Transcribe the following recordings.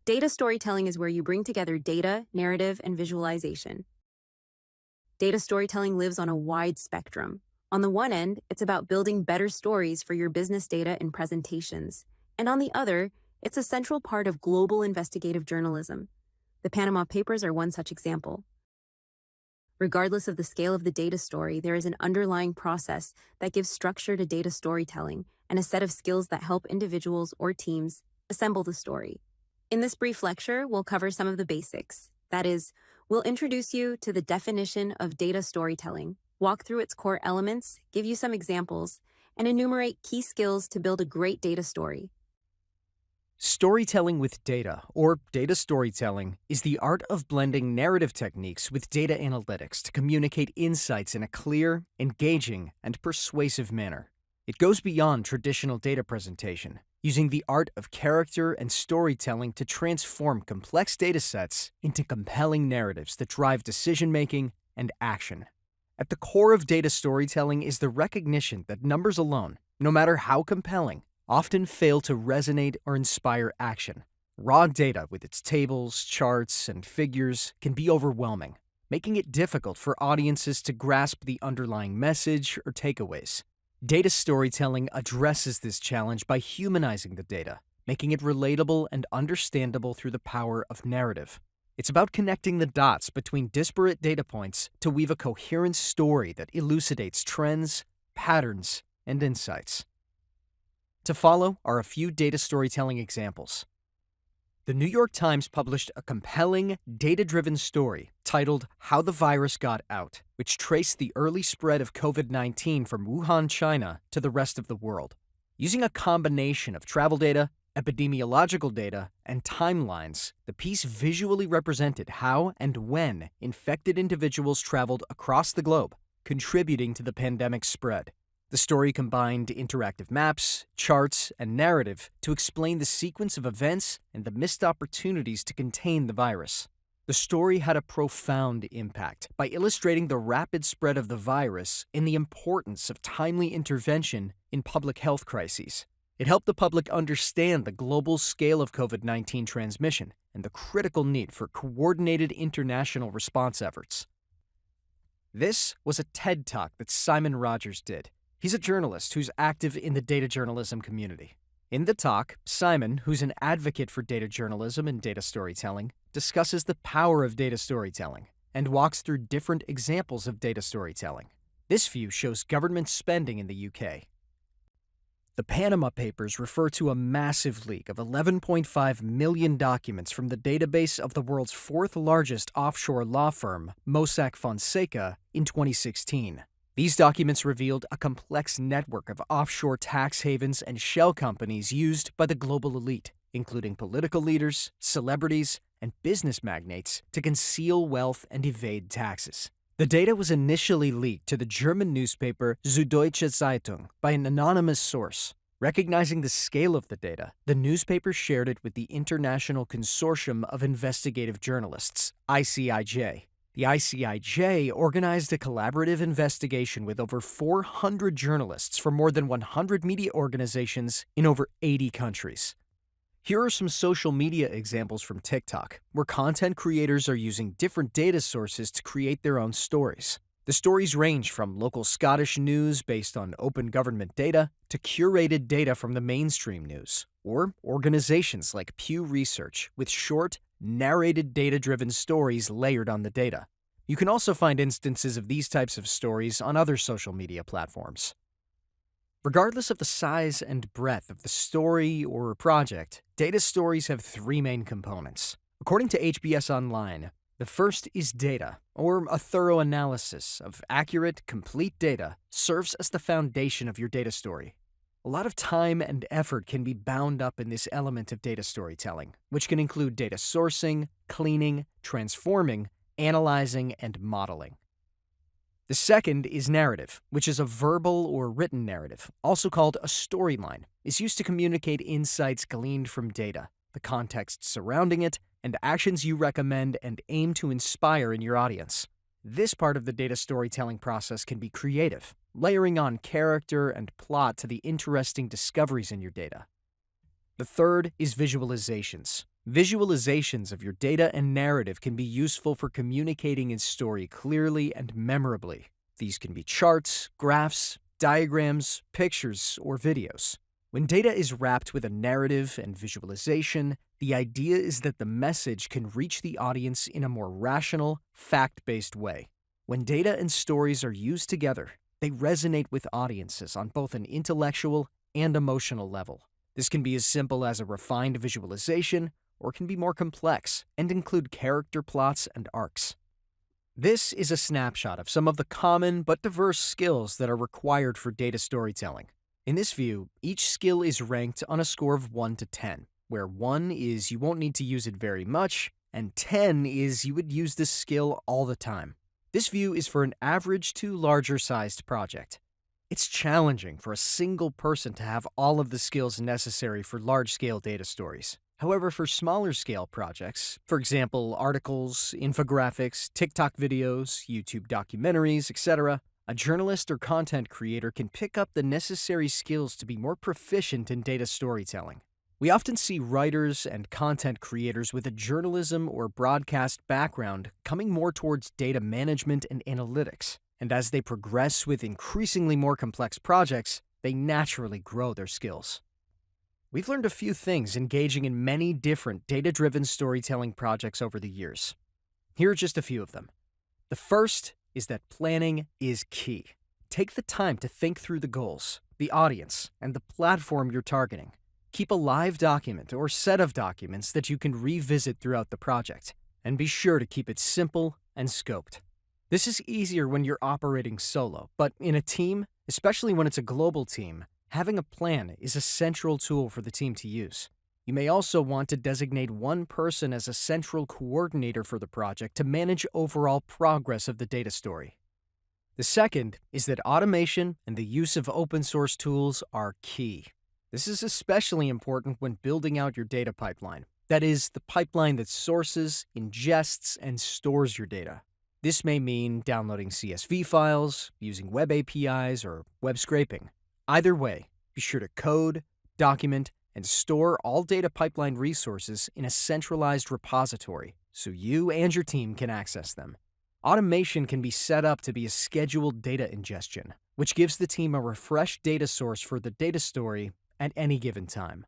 Data storytelling is where you bring together data, narrative, and visualization. Data storytelling lives on a wide spectrum. On the one end, it's about building better stories for your business data and presentations. And on the other, it's a central part of global investigative journalism. The Panama Papers are one such example. Regardless of the scale of the data story, there is an underlying process that gives structure to data storytelling and a set of skills that help individuals or teams assemble the story. In this brief lecture, we'll cover some of the basics. That is, we'll introduce you to the definition of data storytelling, walk through its core elements, give you some examples, and enumerate key skills to build a great data story. Storytelling with data, or data storytelling, is the art of blending narrative techniques with data analytics to communicate insights in a clear, engaging, and persuasive manner. It goes beyond traditional data presentation, using the art of character and storytelling to transform complex datasets into compelling narratives that drive decision-making and action. At the core of data storytelling is the recognition that numbers alone, no matter how compelling, often fail to resonate or inspire action. Raw data with its tables, charts, and figures can be overwhelming, making it difficult for audiences to grasp the underlying message or takeaways. Data storytelling addresses this challenge by humanizing the data, making it relatable and understandable through the power of narrative. It's about connecting the dots between disparate data points to weave a coherent story that elucidates trends, patterns, and insights. To follow are a few data storytelling examples. The New York Times published a compelling, data-driven story titled How the Virus Got Out, which traced the early spread of COVID-19 from Wuhan, China, to the rest of the world. Using a combination of travel data, epidemiological data, and timelines, the piece visually represented how and when infected individuals traveled across the globe, contributing to the pandemic's spread. The story combined interactive maps, charts, and narrative to explain the sequence of events and the missed opportunities to contain the virus. The story had a profound impact by illustrating the rapid spread of the virus and the importance of timely intervention in public health crises. It helped the public understand the global scale of COVID-19 transmission and the critical need for coordinated international response efforts. This was a TED Talk that Simon Rogers did. He's a journalist who's active in the data journalism community. In the talk, Simon, who's an advocate for data journalism and data storytelling, discusses the power of data storytelling and walks through different examples of data storytelling. This view shows government spending in the UK. The Panama Papers refer to a massive leak of 11.5 million documents from the database of the world's fourth largest offshore law firm, Mossack Fonseca, in 2016. These documents revealed a complex network of offshore tax havens and shell companies used by the global elite, including political leaders, celebrities, and business magnates, to conceal wealth and evade taxes. The data was initially leaked to the German newspaper Süddeutsche Zeitung by an anonymous source. Recognizing the scale of the data, the newspaper shared it with the International Consortium of Investigative Journalists, ICIJ. The ICIJ organized a collaborative investigation with over 400 journalists from more than 100 media organizations in over 80 countries. Here are some social media examples from TikTok, where content creators are using different data sources to create their own stories. The stories range from local Scottish news based on open government data to curated data from the mainstream news, or organizations like Pew Research with short, narrated data-driven stories layered on the data. You can also find instances of these types of stories on other social media platforms. Regardless of the size and breadth of the story or project, data stories have three main components. According to HBS Online, the first is data, or a thorough analysis of accurate, complete data serves as the foundation of your data story. A lot of time and effort can be bound up in this element of data storytelling, which can include data sourcing, cleaning, transforming, analyzing, and modeling. The second is narrative, which is a verbal or written narrative, also called a storyline. It's used to communicate insights gleaned from data, the context surrounding it, and actions you recommend and aim to inspire in your audience. This part of the data storytelling process can be creative, layering on character and plot to the interesting discoveries in your data. The third is visualizations. Visualizations of your data and narrative can be useful for communicating its story clearly and memorably. These can be charts, graphs, diagrams, pictures, or videos. When data is wrapped with a narrative and visualization, the idea is that the message can reach the audience in a more rational, fact-based way. When data and stories are used together, they resonate with audiences on both an intellectual and emotional level. This can be as simple as a refined visualization, or can be more complex and include character plots and arcs. This is a snapshot of some of the common but diverse skills that are required for data storytelling. In this view, each skill is ranked on a score of 1 to 10, where 1 is you won't need to use it very much, and 10 is you would use this skill all the time. This view is for an average to larger-sized project. It's challenging for a single person to have all of the skills necessary for large-scale data stories. However, for smaller-scale projects, for example, articles, infographics, TikTok videos, YouTube documentaries, etc., a journalist or content creator can pick up the necessary skills to be more proficient in data storytelling. We often see writers and content creators with a journalism or broadcast background coming more towards data management and analytics, and as they progress with increasingly more complex projects, they naturally grow their skills. We've learned a few things engaging in many different data-driven storytelling projects over the years. Here are just a few of them. The first is that planning is key. Take the time to think through the goals, the audience, and the platform you're targeting. Keep a live document or set of documents that you can revisit throughout the project, and be sure to keep it simple and scoped. This is easier when you're operating solo, but in a team, especially when it's a global team, having a plan is a central tool for the team to use. You may also want to designate one person as a central coordinator for the project to manage overall progress of the data story. The second is that automation and the use of open-source tools are key. This is especially important when building out your data pipeline. That is, the pipeline that sources, ingests, and stores your data. This may mean downloading CSV files, using web APIs, or web scraping. Either way, be sure to code, document, and store all data pipeline resources in a centralized repository so you and your team can access them. Automation can be set up to be a scheduled data ingestion, which gives the team a refreshed data source for the data story at any given time.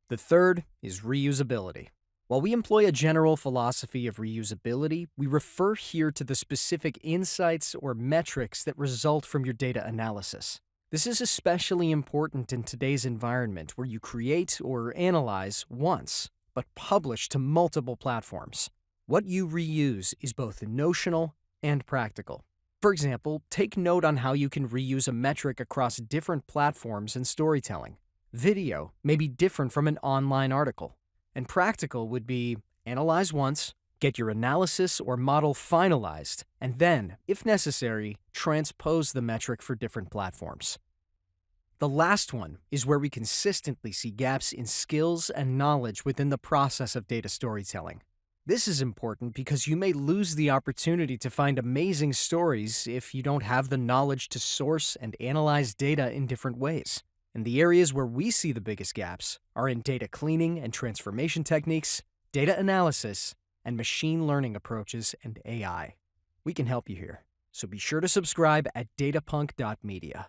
The third is reusability. While we employ a general philosophy of reusability, we refer here to the specific insights or metrics that result from your data analysis. This is especially important in today's environment where you create or analyze once, but publish to multiple platforms. What you reuse is both notional and practical. For example, take note on how you can reuse a metric across different platforms in storytelling. Video may be different from an online article, and practical would be analyze once, get your analysis or model finalized, and then, if necessary, transpose the metric for different platforms. The last one is where we consistently see gaps in skills and knowledge within the process of data storytelling. This is important because you may lose the opportunity to find amazing stories if you don't have the knowledge to source and analyze data in different ways. And the areas where we see the biggest gaps are in data cleaning and transformation techniques, data analysis, and machine learning approaches and AI. We can help you here, so be sure to subscribe at datapunk.media.